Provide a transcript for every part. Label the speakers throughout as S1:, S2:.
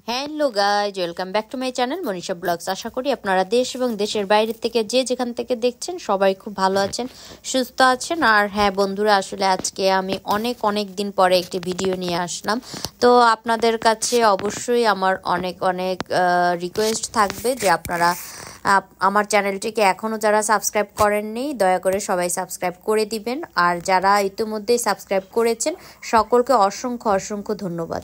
S1: Hello guys, welcome back to my channel Manisha vlogs. আশা করি আপনারা দেশ এবং দেশের বাইরে থেকে যে যেখান থেকে দেখছেন সবাই খুব ভালো আছেন, সুস্থ আছেন। আর হ্যাঁ বন্ধুরা, আসলে আজকে আমি অনেক দিন পরে একটি ভিডিও নিয়ে আসলাম। তো আপনাদের কাছে অবশ্যই আমার অনেক রিকোয়েস্ট থাকবে যে আপনারা আমার চ্যানেলটিকে এখনও যারা সাবস্ক্রাইব করেননি দয়া করে সবাই সাবস্ক্রাইব করে দিবেন। আর যারা ইতিমধ্যেই সাবস্ক্রাইব করেছেন সকলকে অসংখ্য ধন্যবাদ।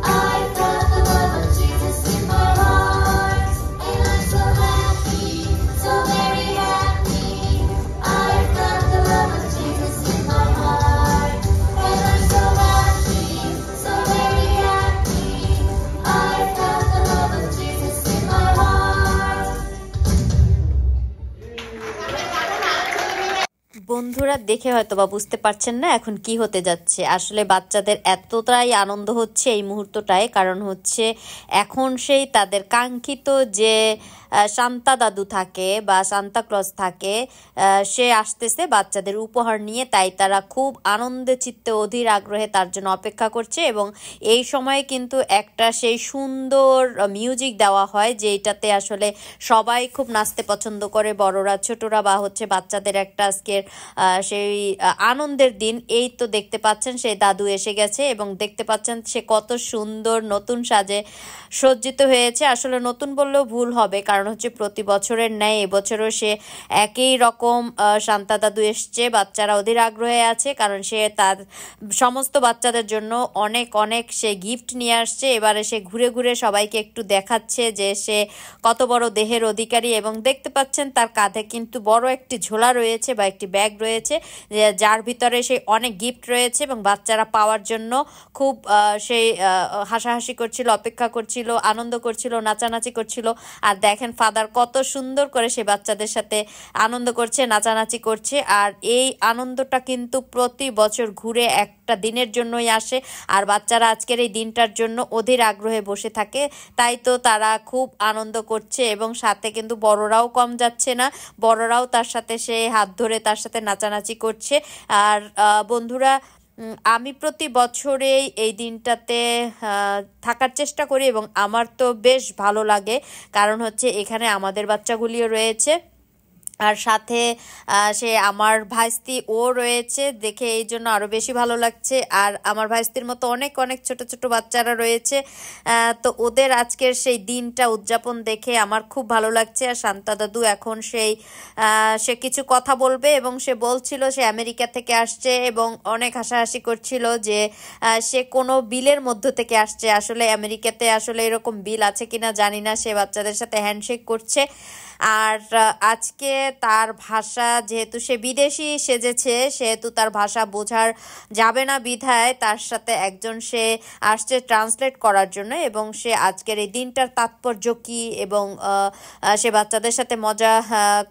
S2: I got the love of Jesus in my heart.
S1: বন্ধুরা দেখে হয়তো বা বুঝতে পারছেন না এখন কি হতে যাচ্ছে। আসলে বাচ্চাদের এতটাই আনন্দ হচ্ছে এই মুহূর্তটায়, কারণ হচ্ছে এখন সেই তাদের কাঙ্ক্ষিত যে সান্তা দাদু থাকে বা সান্তা ক্লজ থাকে, সে আসতেছে বাচ্চাদের উপহার নিয়ে। তাই তারা খুব আনন্দে চিত্তে অধীর আগ্রহে তার জন্য অপেক্ষা করছে। এবং এই সময়ে কিন্তু একটা সেই সুন্দর মিউজিক দেওয়া হয় যেটাতে আসলে সবাই খুব নাচতে পছন্দ করে, বড়রা ছোটরা বা হচ্ছে বাচ্চাদের একটা আজকের সেই আনন্দের দিন। এই তো দেখতে পাচ্ছেন সেই দাদু এসে গেছে এবং দেখতে পাচ্ছেন সে কত সুন্দর নতুন সাজে সজ্জিত হয়েছে। আসলে নতুন বললেও ভুল হবে, কারণ হচ্ছে প্রতি বছরের ন্যায় এবছরও সে একই রকম শান্তা দাদু এসছে। বাচ্চারা অধীর আগ্রহে আছে, কারণ সে তার সমস্ত বাচ্চাদের জন্য অনেক অনেক সে গিফট নিয়ে আসছে। এবারে সে ঘুরে ঘুরে সবাইকে একটু দেখাচ্ছে যে সে কত বড় দেহের অধিকারী। এবং দেখতে পাচ্ছেন তার কাঁধে কিন্তু বড় একটি ঝোলা রয়েছে বা একটি ব্যাগ রয়েছে, যার ভিতরে সে অনেক গিফট রয়েছে এবং বাচ্চারা পাওয়ার জন্য খুব সেই হাসাহাসি করছিল, অপেক্ষা করছিল, আনন্দ করছিল, নাচানাচি করছিল। আর দেখেন ফাদার কত সুন্দর করে সে বাচ্চাদের সাথে আনন্দ করছে, নাচানাচি করছে। আর এই আনন্দটা কিন্তু প্রতি বছর ঘুরে একটা দিনের জন্যই আসে, আর বাচ্চারা আজকের এই দিনটার জন্য অধীর আগ্রহে বসে থাকে। তাই তো তারা খুব আনন্দ করছে এবং সাথে কিন্তু বড়রাও কম যাচ্ছে না, বড়রাও তার সাথে সে হাত ধরে তার সাথে নাচানাচি করছে। আর বন্ধুরা, আমি প্রতি বছরেই এই দিনটাতে থাকার চেষ্টা করি এবং আমার তো বেশ ভালো লাগে, কারণ হচ্ছে এখানে আমাদের বাচ্চাগুলিও রয়েছে আর সাথে সে আমার ভাইস্তি ও রয়েছে, দেখে এই জন্য আরও বেশি ভালো লাগছে। আর আমার ভাইস্তির মতো অনেক অনেক ছোট ছোট বাচ্চারা রয়েছে, তো ওদের আজকের সেই দিনটা উদযাপন দেখে আমার খুব ভালো লাগছে। আর শান্তা দাদু এখন সে কিছু কথা বলবে এবং সে বলছিল সে আমেরিকা থেকে আসছে এবং অনেক হাসাহাসি করছিল যে সে কোনো বিলের মধ্য থেকে আসছে। আসলে আমেরিকাতে আসলে এরকম বিল আছে কিনা জানি না। সে বাচ্চাদের সাথে হ্যান্ডশেক করছে। আর আজকে তার ভাষা, যেহেতু সে বিদেশি সেজেছে, সেহেতু তার ভাষা বোঝার যাবে না বিধায় তার সাথে একজন সে আসছে ট্রান্সলেট করার জন্য। এবং সে আজকের এই দিনটার তাৎপর্য কী এবং সে বাচ্চাদের সাথে মজা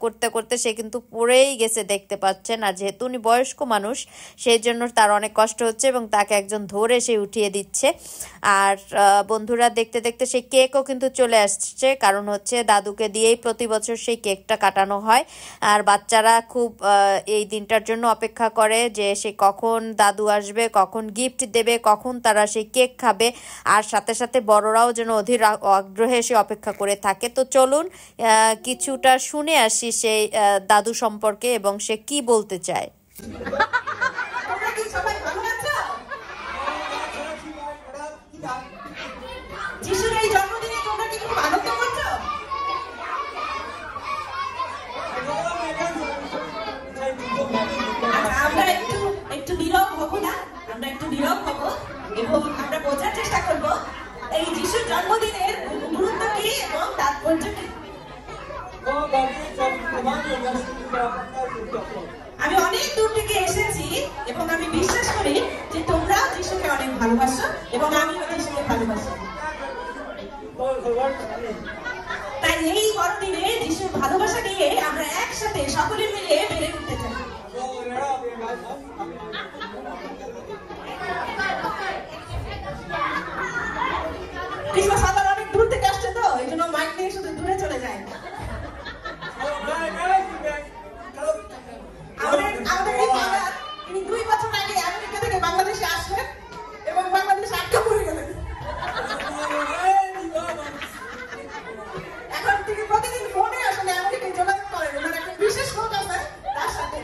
S1: করতে করতে সে কিন্তু পড়েই গেছে, দেখতে পাচ্ছেন। আর যেহেতু উনি বয়স্ক মানুষ, সেই জন্য তার অনেক কষ্ট হচ্ছে এবং তাকে একজন ধরে সে উঠিয়ে দিচ্ছে। আর বন্ধুরা, দেখতে দেখতে সেই কেকও কিন্তু চলে আসছে, কারণ হচ্ছে দাদুকে দিয়েই প্রতি বছর সেই কেকটা কাটানো হয়। আর বাচ্চারা খুব এই দিনটার জন্য অপেক্ষা করে যে সে কখন দাদু আসবে, কখন গিফট দেবে, কখন তারা সেই কেক খাবে। আর সাথে সাথে বড়রাও যেন অধীর আগ্রহে সে অপেক্ষা করে থাকে। তো চলুন কিছুটা শুনে আসি সেই দাদু সম্পর্কে এবং সে কি বলতে চায়।
S2: এবং আমরা বোঝার চেষ্টা করবো এই যিশুর জন্মদিনের গুরুত্ব কি এবং তাৎপর্য কি। আমি অনেক দূর থেকে এসেছি এবং আমি বিশ্বাস করি যে তোমরাও যিশুকে অনেক ভালোবাসো এবং আমিও যিশুকে ভালোবাসি। তাই এই বড়দিনে যিশুর ভালোবাসা নিয়ে আমরা একসাথে সকলে মিলে বেড়ে উঠতে চাই। ক্রিসমাস ফাদার অনেক দূর থেকে আসছে, তো এই জন্য মাইক নিয়ে শুধু দূরে চলে যায়। আমাদের এই ফাদার, তিনি 2 বছর আগে আমেরিকা থেকে বাংলাদেশে আসলেন এবং বাংলাদেশে আটকা পড়ে গেলেন। এখন তিনি প্রতিদিন ফোনে আসলে আমেরিকায় যোগাযোগ করেন, ওনার একটা বিশেষ লোক আছে তার সাথে,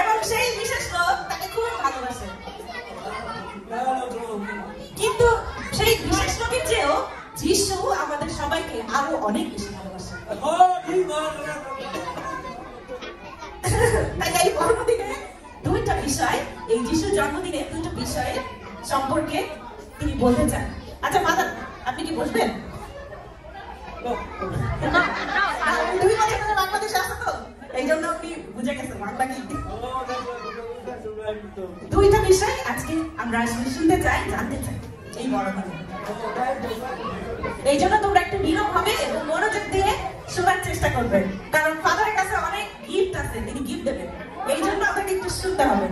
S2: এবং সেই বিশেষ লোক তাকে খুব ভালোবাসে। কিন্তু সেই বিশেষ লোকের চেয়েও যিশু আমাদের সবাইকে আরো অনেক বেশি ভালোবাসে। তাই এই বড়দিনে 2টা বিষয়, এই যিশুর জন্মদিনে 2টা বিষয়ের সম্পর্কে তিনি বলতে চান। আচ্ছা ফাদার, আপনি কি বলবেন? 2 বছর ধরে বাংলাদেশে আসে, তো এই জন্য আপনি বুঝে গেছেন বাংলা কি। 2টা বিষয় আজকে আমরা আসলে শুনতে চাই, জানতে চাই। এই বড়দিনে। এই জন্য তোমরা একটু নীরব হবে এবং মনোযোগ দিয়ে শোনার চেষ্টা করবে, কারণ ফাদারের কাছে অনেক গিফট আছে, তিনি গিফট দেবেন, এই জন্য আমাকে একটু শুনতে হবে।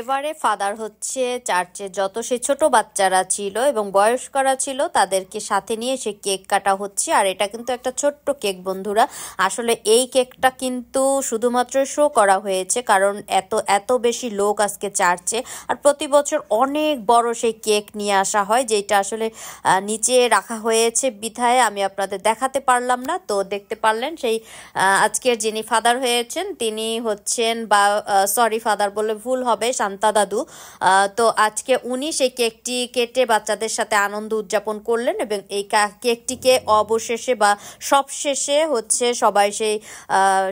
S1: এবারে ফাদার হচ্ছে চার্চে যত সে ছোট বাচ্চারা ছিল এবং বয়স্করা ছিল তাদেরকে সাথে নিয়ে সে কেক কাটা হচ্ছে। আর এটা কিন্তু একটা ছোট্ট কেক বন্ধুরা, আসলে এই কেকটা কিন্তু শুধুমাত্র শো করা হয়েছে, কারণ এত বেশি লোক আজকে চার্চে। আর প্রতি বছর অনেক বড় সেই কেক নিয়ে আসা হয়, যেটা আসলে নিচে রাখা হয়েছে বিধায় আমি আপনাদের দেখাতে পারলাম না। তো দেখতে পারলেন সেই আজকের যিনি ফাদার হয়েছেন তিনি হচ্ছেন, বা সরি ফাদার বলে ভুল হবে, শান্তা দাদু। তো আজকে উনি সেই কেকটি কেটে বাচ্চাদের সাথে আনন্দ উদযাপন করলেন এবং এই কেকটিকে অবশেষে বা সবশেষে হচ্ছে সবাই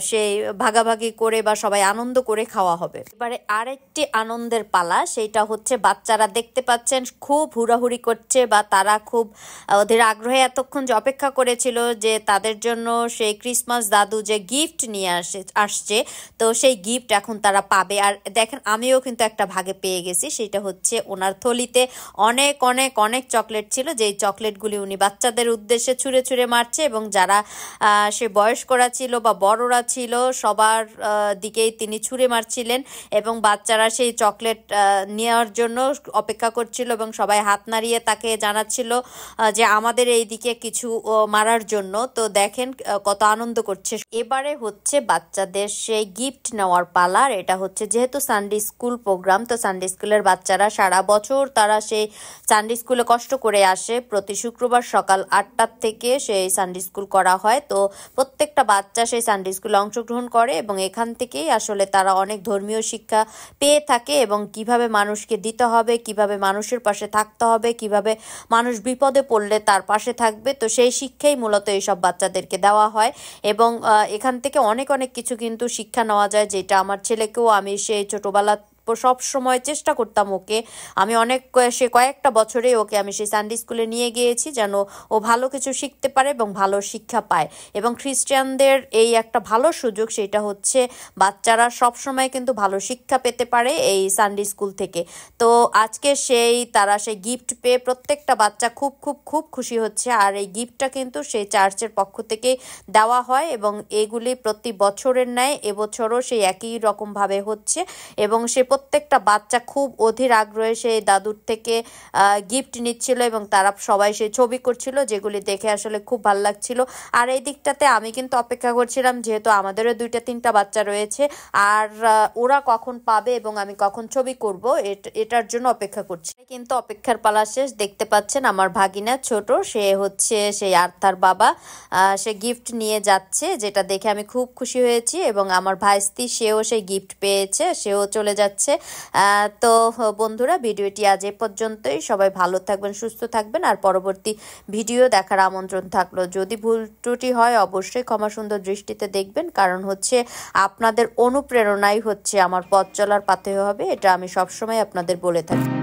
S1: সেই ভাগাভাগি করে বা সবাই আনন্দ করে খাওয়া হবে। এবারে আরেকটি আনন্দের পালা, সেইটা হচ্ছে বাচ্চারা দেখতে পাচ্ছেন খুব হুড়াহুড়ি করছে, বা তারা খুব ওদের আগ্রহে এতক্ষণ যে অপেক্ষা করেছিল যে তাদের জন্য সেই ক্রিসমাস দাদু যে গিফট নিয়ে আসছে, তো সেই গিফট এখন তারা পাবে। আর দেখেন আমিও কিন্তু একটা ভাগে পেয়ে গেছি, সেটা হচ্ছে ওনার থলিতে অনেক অনেক অনেক চকলেট ছিল, যেই চকলেটগুলি উনি বাচ্চাদের উদ্দেশ্যে ছুঁড়ে ছুঁড়ে মারছে এবং যারা সে বয়স্করা ছিল বা বড়রা ছিল সবার দিকেই তিনি ছুঁড়ে মারছিলেন এবং বাচ্চারা সেই চকলেট নেওয়ার জন্য অপেক্ষা করছিল এবং সবাই হাত নাড়িয়ে তাকে জানাচ্ছিল যে আমাদের এই দিকে কিছু মারার জন্য। তো দেখেন কত আনন্দ করছে। এবারে হচ্ছে বাচ্চাদের সেই গিফট নেওয়ার পালা। আর এটা হচ্ছে যেহেতু সানডে স্কুল প্রোগ্রাম, তো সানডে স্কুলের বাচ্চারা সারা বছর তারা সেই সানডে স্কুলে কষ্ট করে আসে। প্রতি শুক্রবার সকাল 8টার থেকে সেই সানডে স্কুল করা হয়। তো প্রত্যেকটা বাচ্চা সেই সানডে স্কুলে অংশগ্রহণ করে এবং এখান থেকেই আসলে তারা অনেক ধর্মীয় শিক্ষা পেয়ে থাকে এবং কিভাবে মানুষকে দিতে হবে, কিভাবে মানুষের পাশে থাকতে হবে, কিভাবে মানুষ বিপদে পড়লে তার পাশে থাকবে। তো সেই শিক্ষাই মূলত এইসব বাচ্চাদেরকে দেওয়া হয় এবং এখান থেকে অনেক অনেক কিছু কিন্তু শিক্ষা নেওয়া যায়, যেটা আমার ছেলেকেও আমি সেই ছোটবেলা সব সময় চেষ্টা করতাম ওকে, আমি সে কয়েকটা বছরে ওকে আমি সেই সানডে স্কুলে নিয়ে গিয়েছি যেন ও ভালো কিছু শিখতে পারে এবং ভালো শিক্ষা পায়। এবং খ্রিস্টানদের এই একটা ভালো সুযোগ, সেটা হচ্ছে বাচ্চারা সব সময় কিন্তু ভালো শিক্ষা পেতে পারে এই সানডে স্কুল থেকে। তো আজকে তারা সেই গিফট পেয়ে প্রত্যেকটা বাচ্চা খুব খুব খুব খুশি হচ্ছে। আর এই গিফটটা কিন্তু সেই চার্চের পক্ষ থেকে দেওয়া হয় এবং এগুলি প্রতি বছরের ন্যায় এবছরও সেই একই রকমভাবে হচ্ছে এবং সে প্রত্যেকটা বাচ্চা খুব অধীর আগ্রহে সেই দাদুর থেকে গিফট নিচ্ছিল এবং তারা সবাই সেই ছবি করছিল, যেগুলি দেখে আসলে খুব ভালো লাগছিল। আর এই দিকটাতে আমি কিন্তু অপেক্ষা করছিলাম, যেহেতু আমাদেরও 2-3টা বাচ্চা রয়েছে, আর ওরা কখন পাবে এবং আমি কখন ছবি করব এটার জন্য অপেক্ষা করছি। কিন্তু অপেক্ষার পালা শেষ। দেখতে পাচ্ছেন আমার ভাগিনা ছোট, সে হচ্ছে সেই আর্থার বাবা, সে গিফট নিয়ে যাচ্ছে, যেটা দেখে আমি খুব খুশি হয়েছি এবং আমার ভাইস্তি সেও সেই গিফট পেয়েছে, সেও চলে যাচ্ছে। তো বন্ধুরা ভিডিওটি আজ এ পর্যন্তই। সবাই ভালো থাকবেন, সুস্থ থাকবেন, আর পরবর্তী ভিডিও দেখার আমন্ত্রণ থাকলো। যদি ভুল ত্রুটি হয় অবশ্যই ক্ষমা সুন্দর দৃষ্টিতে দেখবেন, কারণ হচ্ছে আপনাদের অনুপ্রেরণাই হচ্ছে আমার পথ চলার পাথেয় হবে, এটা আমি সবসময় আপনাদের বলে থাকি।